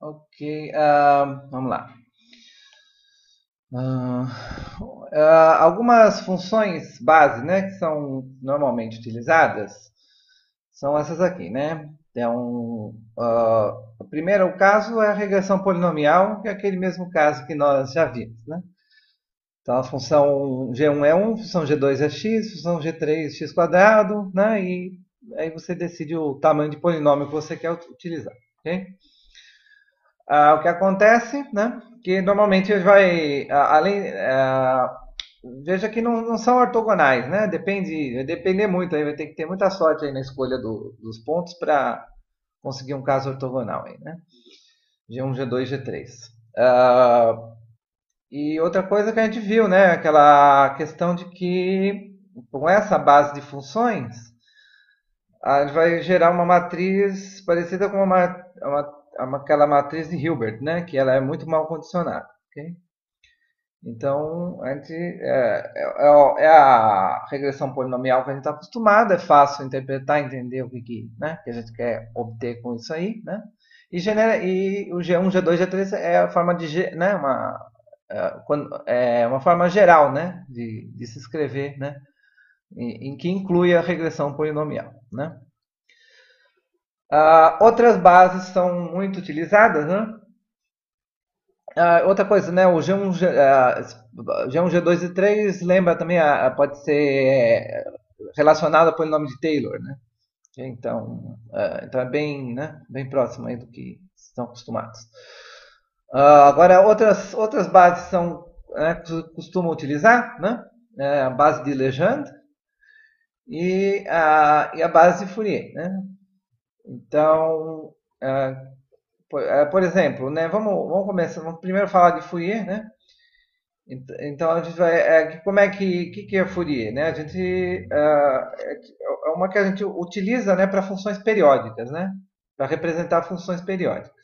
Ok, vamos lá. Algumas funções base, né, que são normalmente utilizadas, são essas aqui, né? Então, o primeiro caso é a regressão polinomial, que é aquele mesmo caso que nós já vimos, né? Então, a função G1 é 1, função G2 é x, função G3 x quadrado, né? E aí você decide o tamanho de polinômio que você quer utilizar, ok? O que acontece, né? Que normalmente vai, veja que não são ortogonais, né? Vai depender muito, aí vai ter que ter muita sorte aí na escolha dos pontos para conseguir um caso ortogonal aí, né? G1, G2, G3. E outra coisa que a gente viu, né? Aquela questão de que com essa base de funções, a gente vai gerar uma matriz parecida com aquela matriz de Hilbert, né? Que ela é muito mal condicionada, ok? Então, é a regressão polinomial que a gente está acostumado, é fácil interpretar, entender né, que a gente quer obter com isso aí, né? E o G1, G2, G3 é a forma né, uma forma geral, né, de se escrever, né, em que inclui a regressão polinomial, né? Outras bases são muito utilizadas, né? Outra coisa, né? O G1, G1, G2 e 3 lembra também, pode ser relacionado ao polinômio de Taylor, né? Então é bem, né, bem próximo aí do que estão acostumados. Agora, outras bases costumam utilizar, né? A base de Legendre e a base de Fourier, né? Então, por exemplo, né, vamos começar, vamos primeiro falar de Fourier, né? Então a gente vai, como é que é Fourier, né? É uma que a gente utiliza, né, para funções periódicas, né? Para representar funções periódicas.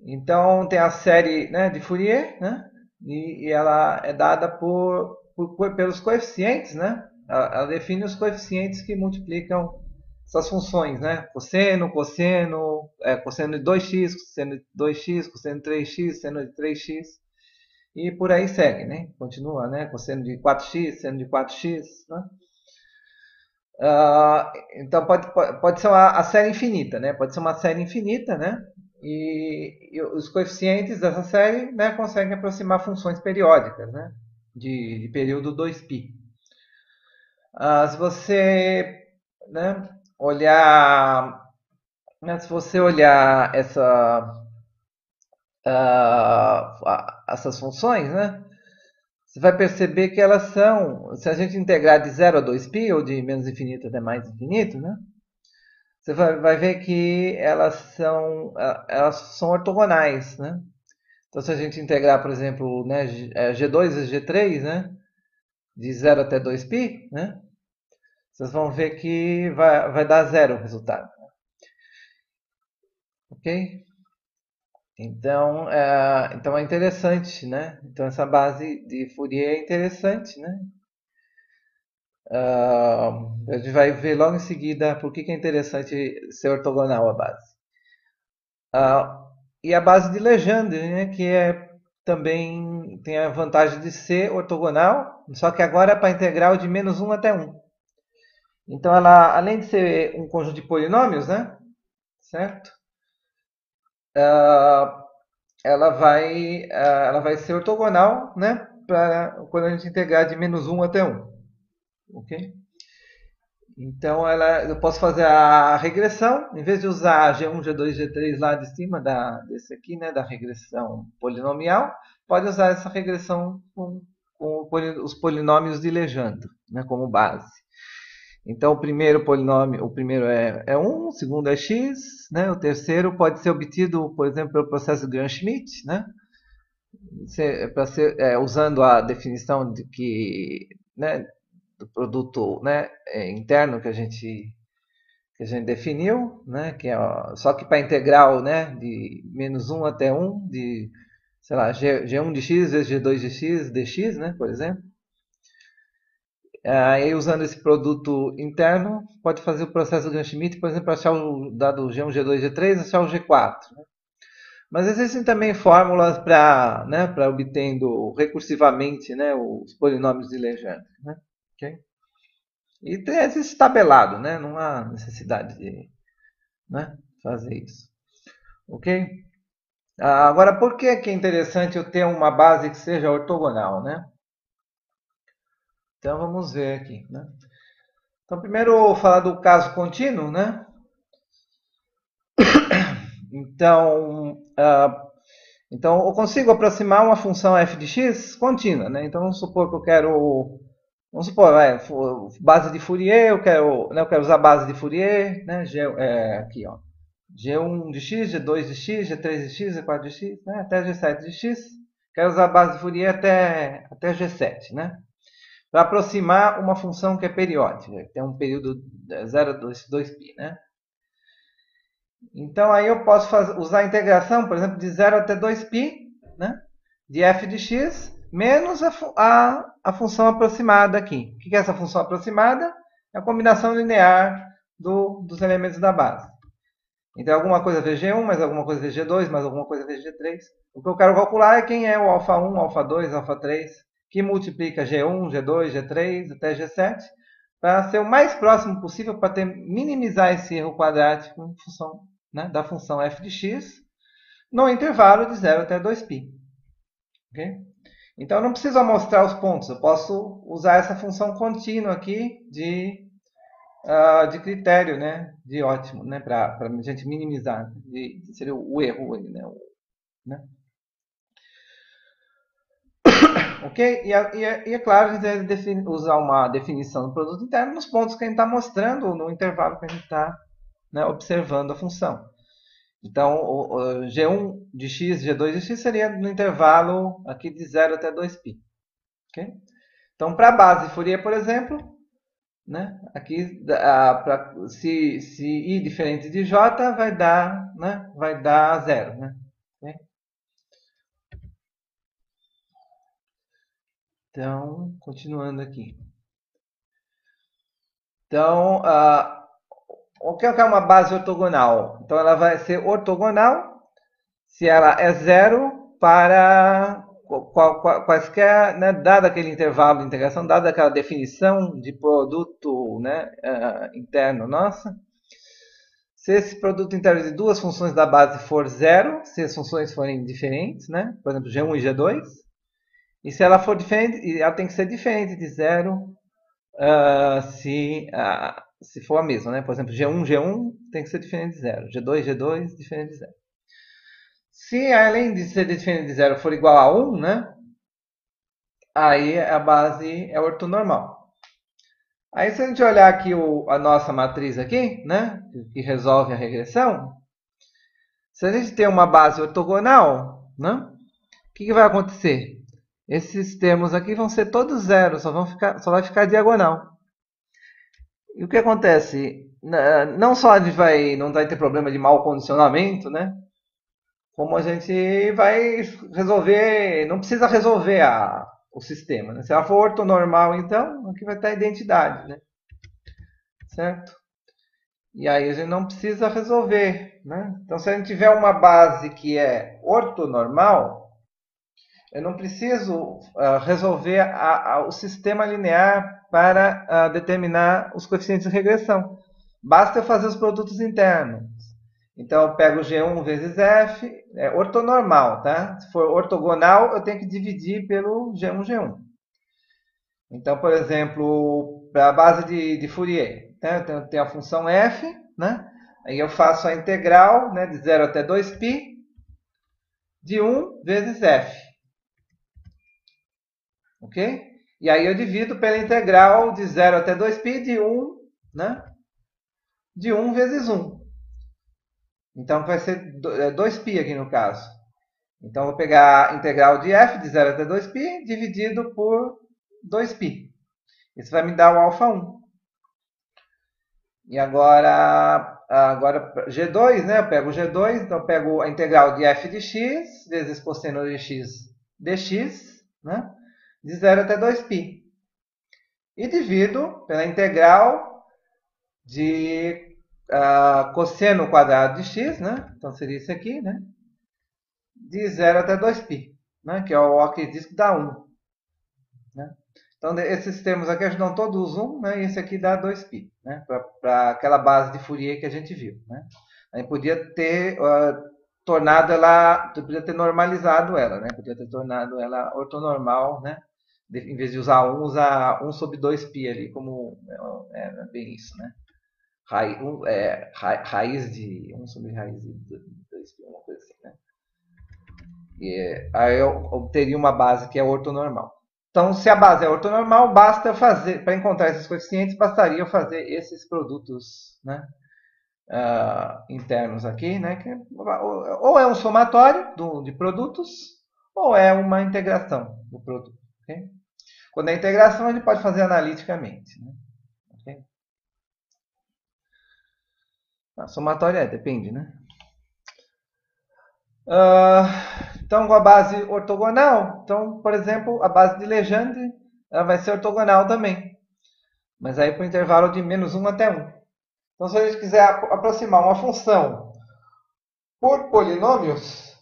Então tem a série, né, de Fourier, né? E ela é dada pelos coeficientes, né? Ela define os coeficientes que multiplicam essas funções, né? Cosseno de 2x, cosseno de 2x, cosseno de 3x, seno de 3x. E por aí segue, né? Continua, né? Cosseno de 4x, seno de 4x, né? Então pode ser a série infinita, né? Pode ser uma série infinita, né? E os coeficientes dessa série, né, conseguem aproximar funções periódicas, né? De período 2π. Se você, né, olhar, né, se você olhar essas funções, né? Você vai perceber que elas são, se a gente integrar de 0 a 2π, ou de menos infinito até mais infinito, né? Você vai ver que elas são ortogonais, né? Então, se a gente integrar, por exemplo, né, G2 e G3, né? De 0 até 2π, né? Vocês vão ver que vai dar zero o resultado, ok? Então é interessante, né? Então essa base de Fourier é interessante, né? A gente vai ver logo em seguida por que é interessante ser ortogonal a base. E a base de Legendre, né, que também tem a vantagem de ser ortogonal, só que agora é para integral de -1 até 1. Então, ela, além de ser um conjunto de polinômios, né, certo? Ah, ela vai ser ortogonal, né, para quando a gente integrar de -1 até 1. Ok? Então eu posso fazer a regressão, em vez de usar G1, G2, G3 lá de cima desse aqui, né, da regressão polinomial, pode usar essa regressão com os polinômios de Legendre, né, como base. Então o primeiro polinômio, o primeiro é 1, o segundo é x, né, o terceiro pode ser obtido, por exemplo, pelo processo de Gram-Schmidt, né, usando a definição né, do produto, né, interno que a gente definiu, né, só que para integral, né, de -1 até 1, de, sei lá, G1 de x vezes G2 de x dx, né, por exemplo. Aí, usando esse produto interno, pode fazer o processo de Gram-Schmidt, por exemplo, achar o dado G1, G2, G3, achar o G4. Né? Mas existem também fórmulas para, né, para obtendo recursivamente, né, os polinômios de Legendre. Né? Okay? E tem esse tabelado, né? Não há necessidade de, né, fazer isso. Ok? Agora, por que é interessante eu ter uma base que seja ortogonal? Né? Então, vamos ver aqui. Né? Então, primeiro, eu vou falar do caso contínuo. Né? Então, então, eu consigo aproximar uma função f de x contínua. Né? Então, vamos supor que eu quero... Vamos supor, base de Fourier, eu quero usar base de Fourier, né? Aqui, ó. G1 de x, G2 de x, G3 de x, G4 de x, né? Até G7 de x. Quero usar a base de Fourier até G7, né? Para aproximar uma função que é periódica, que tem um período 0, 2π, né? Então, aí eu posso usar a integração, por exemplo, de 0 até 2π, né? De f de x, menos a função aproximada aqui. O que é essa função aproximada? É a combinação linear dos elementos da base. Então, alguma coisa VG1, mais alguma coisa VG2, mais alguma coisa VG3. O que eu quero calcular é quem é o alfa1, alfa2, alfa3, que multiplica G1, G2, G3 até G7, para ser o mais próximo possível, para minimizar esse erro quadrático em função, né, da função f de x, no intervalo de 0 até 2π. Okay? Então, eu não preciso amostrar os pontos. Eu posso usar essa função contínua aqui de critério, né, de ótimo, né, para a gente minimizar, seria o erro, né? Ok? E é claro, a gente deve usar uma definição do produto interno nos pontos que a gente está mostrando no intervalo que a gente está, né, observando a função. Então, o G1 de x, G2 de x seria no intervalo aqui de 0 até 2π. Okay? Então, para a base Fourier, por exemplo, né, aqui, se I diferente de J, vai dar, né, vai dar 0. Né? Okay? Então, continuando aqui. Então, o que é uma base ortogonal? Então, ela vai ser ortogonal se ela é 0 para quaisquer, né, dado aquele intervalo de integração, dada aquela definição de produto, né, interno nossa. Se esse produto interno de duas funções da base for 0, se as funções forem diferentes, né, por exemplo, G1 e G2, e se ela for diferente, ela tem que ser diferente de 0 se for a mesma, né? Por exemplo, G1, G1 tem que ser diferente de 0. G2, G2, diferente de 0. Se além de ser diferente de 0 for igual a 1, né? Aí a base é ortonormal. Aí se a gente olhar aqui a nossa matriz aqui, né? Que resolve a regressão. Se a gente tem uma base ortogonal, né? O que vai acontecer? Esses termos aqui vão ser todos zero, só vai ficar diagonal. E o que acontece? Não só a gente não vai ter problema de mau condicionamento, né? Como a gente vai resolver, não precisa resolver o sistema. Né? Se ela for ortonormal, então, aqui vai estar a identidade, né? Certo? E aí a gente não precisa resolver, né? Então, se a gente tiver uma base que é ortonormal, eu não preciso resolver o sistema linear para determinar os coeficientes de regressão. Basta eu fazer os produtos internos. Então, eu pego G1 vezes F, é ortonormal, tá? Se for ortogonal, eu tenho que dividir pelo G1, G1. Então, por exemplo, para a base de Fourier, né? Eu tenho a função F, né? Aí eu faço a integral, né, de 0 até 2π de 1 vezes F. Ok? E aí eu divido pela integral de 0 até 2π de 1, né? De 1 vezes 1. Então, vai ser 2π aqui no caso. Então, eu vou pegar a integral de f de 0 até 2π dividido por 2π. Isso vai me dar o alfa1. E agora G2, né? Eu pego o G2, então eu pego a integral de f de x vezes cosseno de x dx, né? De 0 até 2π. E divido pela integral de cosseno quadrado de x, né? Então seria isso aqui, né? de 0 até 2π, né? Que é o arquidisco dá 1. Né? Então, esses termos aqui ajudam todos 1, né? E esse aqui dá 2π, né? Para aquela base de Fourier que a gente viu. Né? A gente podia ter tornado ela, podia ter normalizado ela, né? Podia ter tornado ela ortonormal, né? Em vez de usar 1, usar 1 sobre 2π ali, como é bem isso, né? Raiz de 1 sobre raiz de 2π, uma coisa assim, né? E aí eu obteria uma base que é ortonormal. Então, se a base é ortonormal, basta eu fazer, para encontrar esses coeficientes, bastaria eu fazer esses produtos, né, internos aqui, né, que ou é um somatório de produtos, ou é uma integração do produto. Okay? Quando é integração, a gente pode fazer analiticamente. Né? Okay? Somatório depende, né? Então, com a base ortogonal, então, por exemplo, a base de Legendre ela vai ser ortogonal também, mas aí para o intervalo de -1 até 1. Então, se a gente quiser aproximar uma função por polinômios,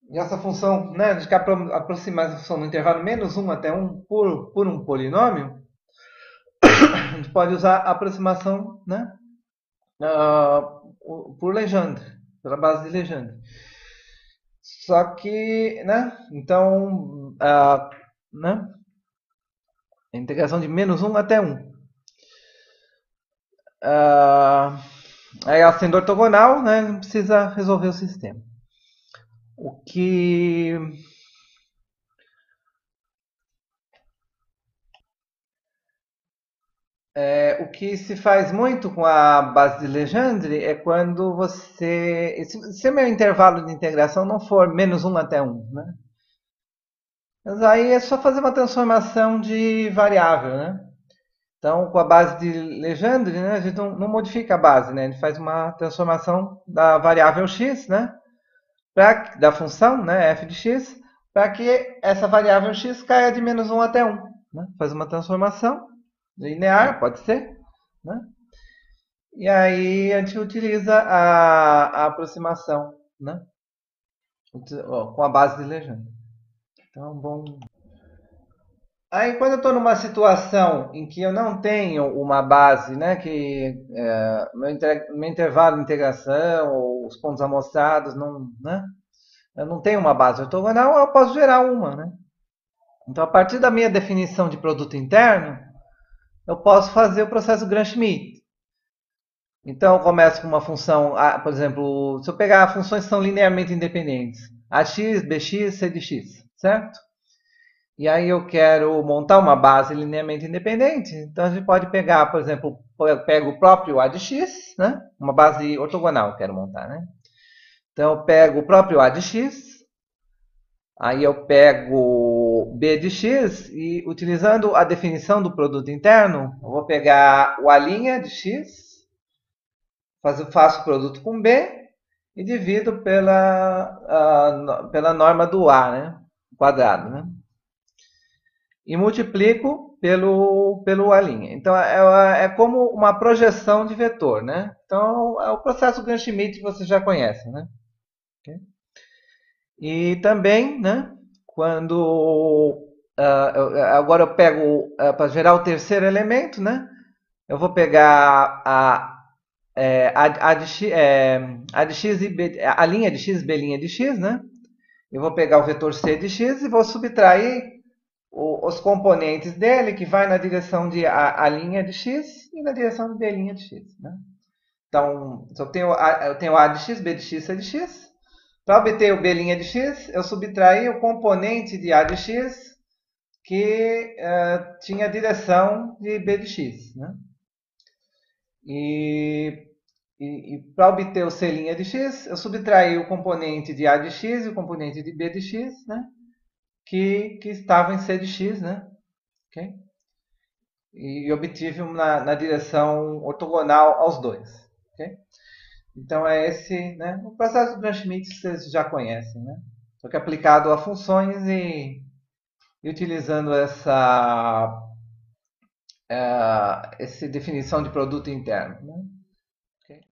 e essa função, né, a gente quer aproximar essa função no intervalo -1 até 1 por um polinômio, a gente pode usar a aproximação, né, por Legendre, pela base de Legendre. Só que, né, então, né, a integração de -1 até 1. Aí, ela sendo ortogonal, né, não precisa resolver o sistema. O que se faz muito com a base de Legendre é quando você... Se o meu intervalo de integração não for -1 até 1, né? Mas aí é só fazer uma transformação de variável, né? Então, com a base de Legendre, né, a gente não modifica a base, né? A gente faz uma transformação da variável x, né? Da função, né, f de x, para que essa variável x caia de -1 até 1. Né? Faz uma transformação linear, pode ser. Né? E aí a gente utiliza a aproximação, né? Com a base de Legendre. Então, bom. Aí, quando eu estou numa situação em que eu não tenho uma base, né, que meu intervalo de integração ou os pontos amostrados não, né, eu não tenho uma base ortogonal, eu posso gerar uma, né? Então, a partir da minha definição de produto interno, eu posso fazer o processo Gram-Schmidt. Então, eu começo com uma função, por exemplo, se eu pegar funções que são linearmente independentes, ax, bx, c de x, certo? E aí eu quero montar uma base linearmente independente. Então, a gente pode pegar, por exemplo, eu pego o próprio a de x, né? Uma base ortogonal eu quero montar, né? Então, eu pego o próprio a de x, aí eu pego b de x e, utilizando a definição do produto interno, eu vou pegar o a' de x, faço o produto com b e divido pela norma do a, né? Quadrado, né? E multiplico pelo a'. Então, é como uma projeção de vetor, né? Então, é o processo Gram-Schmidt que você já conhece, né? Okay? E também, né, quando... agora eu pego, para gerar o terceiro elemento, né? Eu vou pegar a de x e b, a linha de x, b' de x, né? Eu vou pegar o vetor c de x e vou subtrair os componentes dele, que vai na direção de a' de x e na direção de b' de x. Né? Então, se eu tenho a de x, b de x, c de x. Para obter o b' de x, eu subtraí o componente de a de x que tinha a direção de b de x. Né? E para obter o c' de x, eu subtraí o componente de a de x e o componente de b de x, né? que estavam em c de x, né? Okay? E obtive na direção ortogonal aos dois. Okay? Então, é esse, né? O processo do Gram-Schmidt vocês já conhecem, né? Só que aplicado a funções e utilizando essa definição de produto interno. Né? Okay?